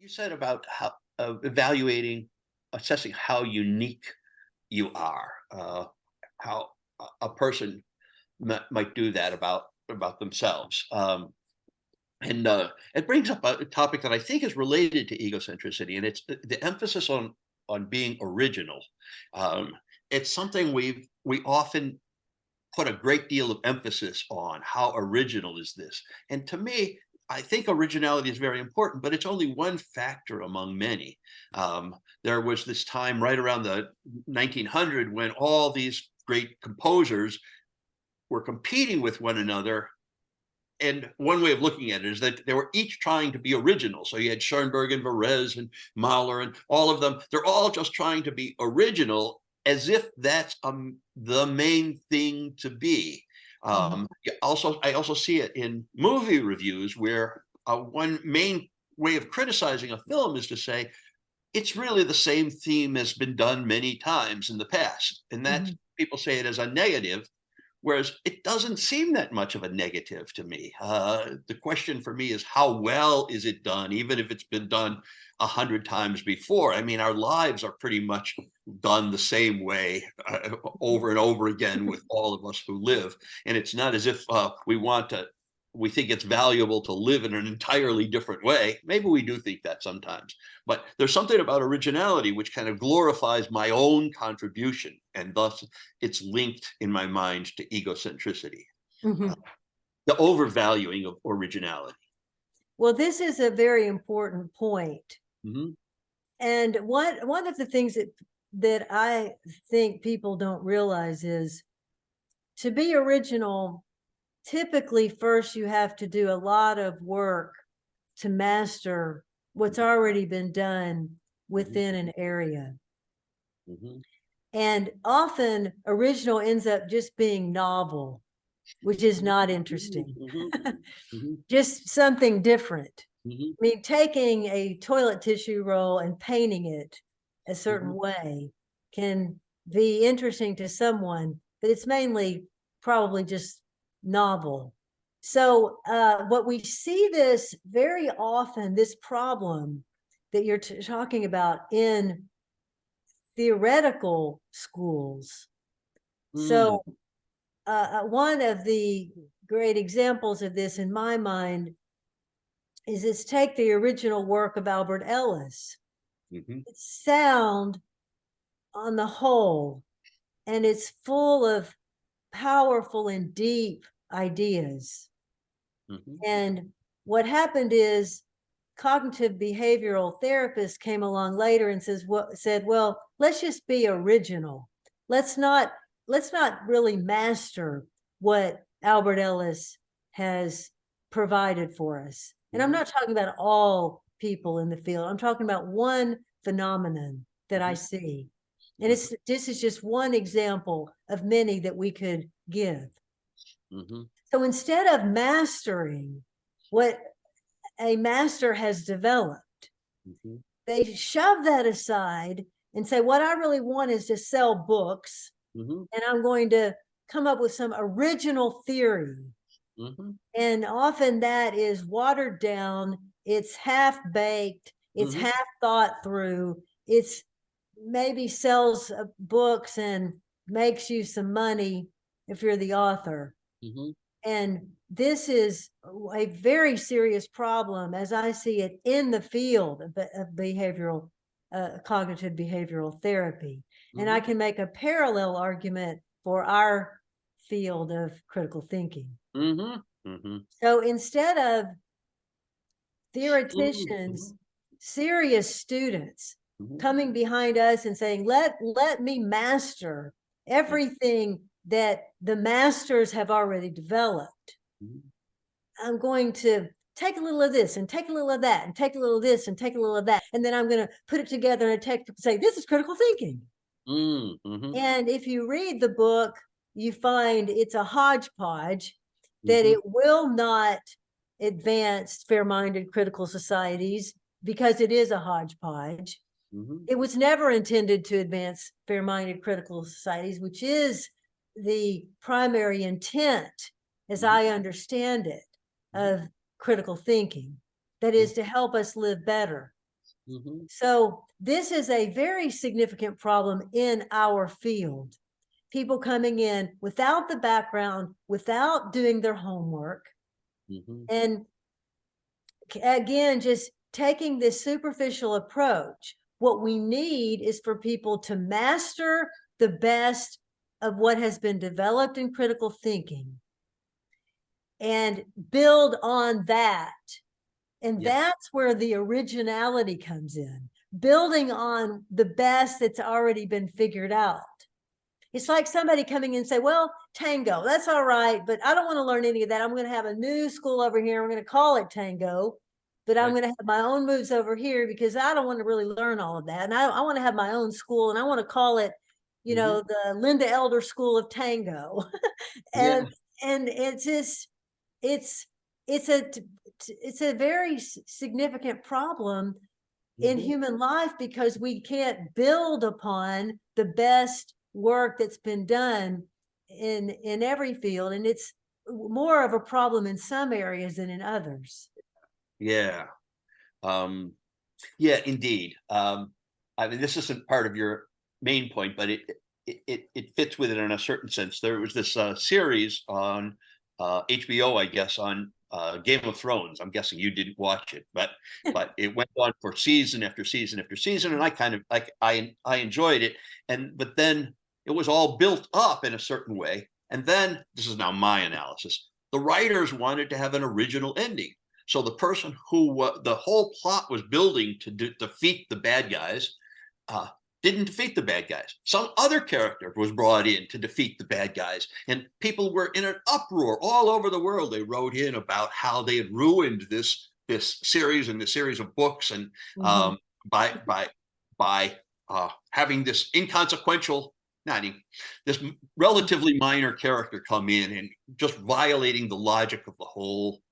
You said about how evaluating, assessing how unique you are, how a person might do that about themselves. And it brings up a topic that I think is related to egocentricity, and it's the emphasis on being original. Um, it's something we often put a great deal of emphasis on. How original is this? And to me, I think originality is very important, but it's only one factor among many. There was this time right around the 1900 when all these great composers were competing with one another. And one way of looking at it is that they were each trying to be original. So you had Schoenberg and Varese and Mahler and all of them. They're all just trying to be original, as if that's the main thing to be. Mhm. I also see it in movie reviews where one main way of criticizing a film is to say it's really the same theme has been done many times in the past, and that Mhm. people say it as a negative. Whereas it doesn't seem that much of a negative to me. The question for me is how well is it done, even if it's been done 100 times before. I mean, our lives are pretty much done the same way over and over again with all of us who live, and it's not as if we think it's valuable to live in an entirely different way. Maybe we do think that sometimes, but there's something about originality which kind of glorifies my own contribution, and thus it's linked in my mind to egocentricity, uh, Mhm. the overvaluing of originality. Well, this is a very important point. Mhm. And one of the things that I think people don't realize is to be original, typically first you have to do a lot of work to master what's already been done Mhm. within an area. Mhm. And often original ends up just being novel, which is not interesting. Mhm. Mhm. Just something different. Mhm. I mean, taking a toilet tissue roll and painting it a certain Mhm. way can be interesting to someone, but it's mainly probably just novel. So, what we see this very often, this problem that you're talking about in theoretical schools. Mm. So, one of the great examples of this in my mind is take the original work of Albert Ellis. Mhm. It's sound on the whole, and it's full of powerful and deep ideas. Mhm. And what happened is cognitive behavioral therapists came along later and said, well, let's just be original. Let's not let's not really master what Albert Ellis has provided for us. And I'm Mhm. not talking about all people in the field. I'm talking about one phenomenon that I Mhm. see. And Mhm. this is just one example of many that we could give. Mhm. So instead of mastering what a master has developed, Mhm. they shove that aside and say, what I really want is to sell books, Mhm. and I'm going to come up with some original theory. Mhm. And often that is watered down, it's half baked, it's Mhm. half thought through, it's maybe sells books and makes you some money if you're the author. Mhm. And this is a very serious problem as I see it in the field of behavioral, cognitive behavioral therapy. And I Mhm. can make a parallel argument for our field of critical thinking. Mhm. Mhm. So instead of Mhm. theoreticians, Mhm. serious students Mhm. coming behind us and saying, let me master everything that the masters have already developed. Mhm. I'm going to take a little of this and take a little of that and take a little of this and take a little of that. And then I'm going to put it together in a text and say, this is critical thinking. Mm. Mhm. And if you read the book, you find it's a hodgepodge, that Mhm. it will not advance fair minded critical societies because it is a hodgepodge. Mhm. It was never intended to advance fair minded critical societies, which is the primary intent, as Mhm. I understand it, Mhm. of critical thinking. That Mhm. is to help us live better. Mhm. So this is a very significant problem in our field. People coming in without the background, without doing their homework, Mhm. and again, just taking this superficial approach. What we need is for people to master the best of what has been developed in critical thinking and build on that. And Yeah. that's where the originality comes in, building on the best that's already been figured out. It's like somebody coming in and say, well, tango, that's all right, but I don't want to learn any of that. I'm going to have a new school over here. I'm going to call it tango, but I'm Right. going to have my own moves over here because I don't want to really learn all of that. And I want to have my own school, and I want to call it, Mhm. the Linda Elder School of Tango. Yeah. and it's just, it's it's a it's a very significant problem in Mhm. human life because we can't build upon the best work that's been done in every field, and it's more of a problem in some areas than in others. Yeah. Um, yeah, indeed. I mean, this isn't part of your main point, but it fits with it in a certain sense. There was this series on HBO, I guess, on Game of Thrones. I'm guessing you didn't watch it, but it went on for season after season after season, and I kind of like I enjoyed it. And but then it was all built up in a certain way, and then this is now my analysis. The writers wanted to have an original ending. So the person who the whole plot was building to defeat the bad guys uh, didn't defeat the bad guys. Some other character was brought in to defeat the bad guys, and people were in an uproar all over the world. They wrote in about how they had ruined this series and the series of books, and Mhm. by by by having this inconsequential, not even, this relatively minor character come in and just violating the logic of the whole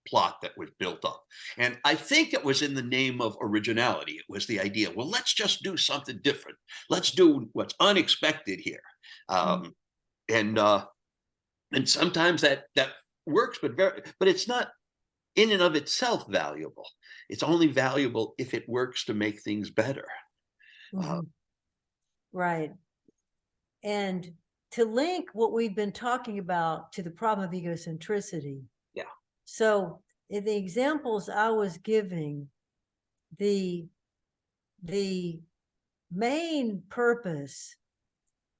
plot that was built up. And I think it was in the name of originality. It was the idea, well, let's just do something different. Let's do what's unexpected here. Mhm. Um, and and sometimes that works, but it's not in and of itself valuable. It's only valuable if it works to make things better. Uh, Mhm. Right. And to link what we've been talking about to the problem of egocentricity. yeah. So in the examples I was giving, the the main purpose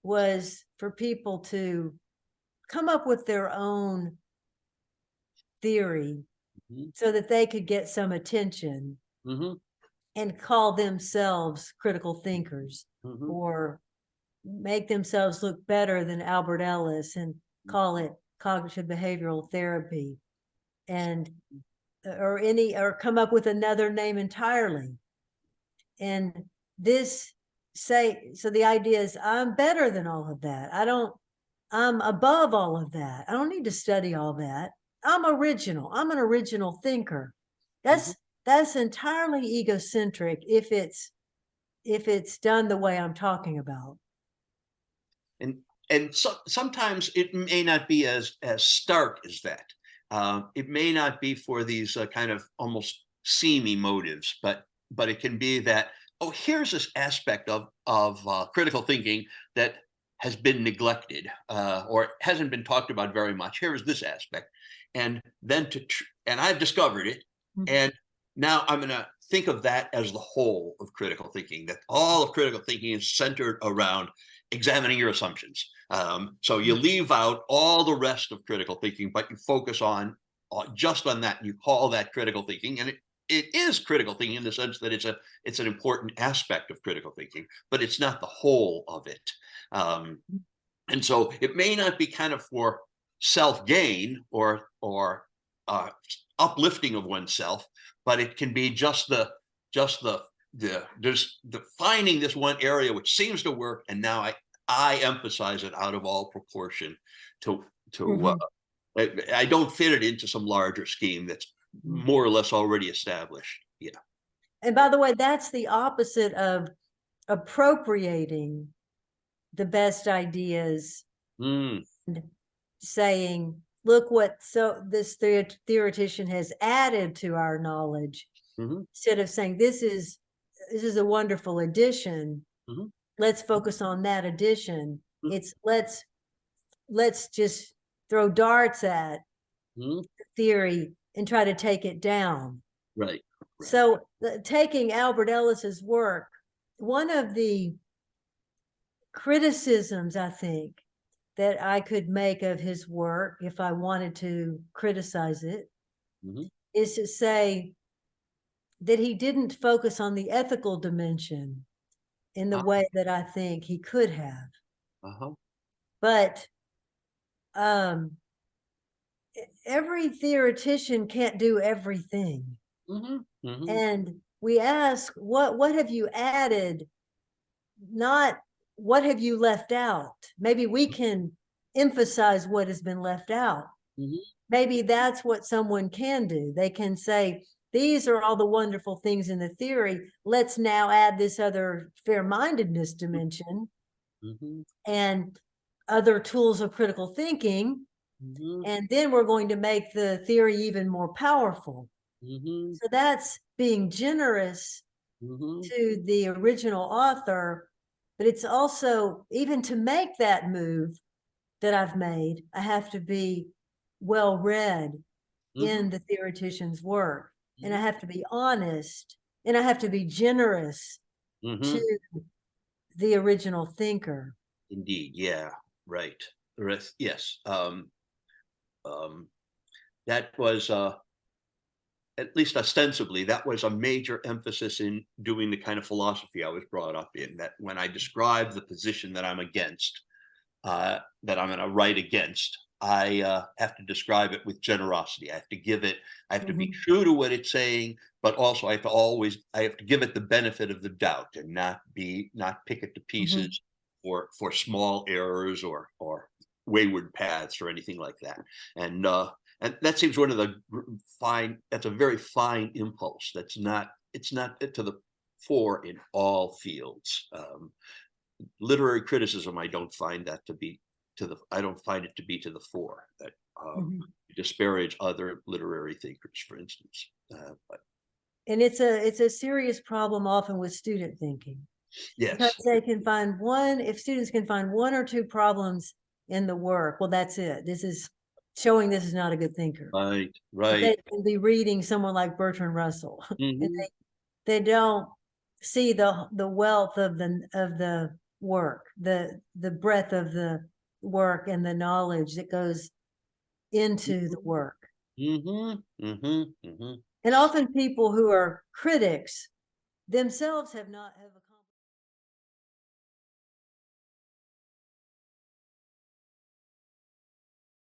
was for people to come up with their own theory Mhm. so that they could get some attention Mhm. and call themselves critical thinkers, Mhm. or make themselves look better than Albert Ellis and call it cognitive behavioral therapy, and or come up with another name entirely. And this so the idea is I'm better than all of that. I'm above all of that. I don't need to study all that. I'm original. I'm an original thinker. Mhm. That's entirely egocentric if it's done the way I'm talking about. and sometimes it may not be as stark as that. It may not be for these kind of almost seamy motives, but it can be that, oh, here's this aspect of critical thinking that has been neglected or hasn't been talked about very much. Here is this aspect, and then and I've discovered it, Mhm. and now I'm going to think of that as the whole of critical thinking. That all of critical thinking is centered around examining your assumptions. So you leave out all the rest of critical thinking, but you focus just on that. And you call that critical thinking, and it is critical thinking in the sense that it's an important aspect of critical thinking, but it's not the whole of it. Um, and so it may not be kind of for self gain or uplifting of oneself, but it can be just there's defining this one area which seems to work, and now I emphasize it out of all proportion to to Mhm. I don't fit it into some larger scheme that's Mhm. more or less already established. Yeah. And by the way, that's the opposite of appropriating the best ideas, Mm, saying, look what this theoretician has added to our knowledge, hmm. instead of saying this is this is a wonderful addition. Mhm. Let's focus on that addition. Mhm. It's let's just throw darts at Mhm. theory and try to take it down. Right. Right. So taking Albert Ellis's work, one of the criticisms I think that I could make of his work, if I wanted to criticize it, Mhm. is to say that he didn't focus on the ethical dimension in the Uh, way that I think he could have. uh-huh. But um, every theoretician can't do everything. Mhm. Mhm. And we ask, what have you added? Not what have you left out? Maybe we can emphasize what has been left out. Mhm. Maybe that's what someone can do. They can say, these are all the wonderful things in the theory. Let's now add this other fair-mindedness dimension Mhm. and other tools of critical thinking. Mhm. And then we're going to make the theory even more powerful. Mhm. So that's being generous Mhm. to the original author, but it's also, even to make that move that I've made, I have to be well read Mhm. in the theoretician's work, and I Mhm. have to be honest, and I have to be generous to Mhm. the original thinker. Indeed. Yeah. Right. The rest. Yes. Um, that was at least ostensibly, that was a major emphasis in doing the kind of philosophy I was brought up in. That when I describe the position that I'm against, that I'm going to write against, I have to describe it with generosity. I have to give it, I have to be Mhm. true to what it's saying, but also I have to give it the benefit of the doubt and not pick it to Mhm. pieces for small errors or wayward paths or anything like that. And and that seems one of the fine. That's a very fine impulse. It's not to the fore in all fields. Literary criticism, I don't find that to be I don't find it to be to the fore that Mhm. disparage other literary thinkers, for instance. But And it's a serious problem often with student thinking, because yes, they can find one, if students can find one or two problems in the work, well, that's it. This is showing this is not a good thinker. right, But right. they can be reading someone like Bertrand Russell, and Hmm. they don't see the wealth of the work, the breadth of the work and the knowledge that goes into the work. Hmm. Hmm. Hmm. And often people who are critics themselves have not have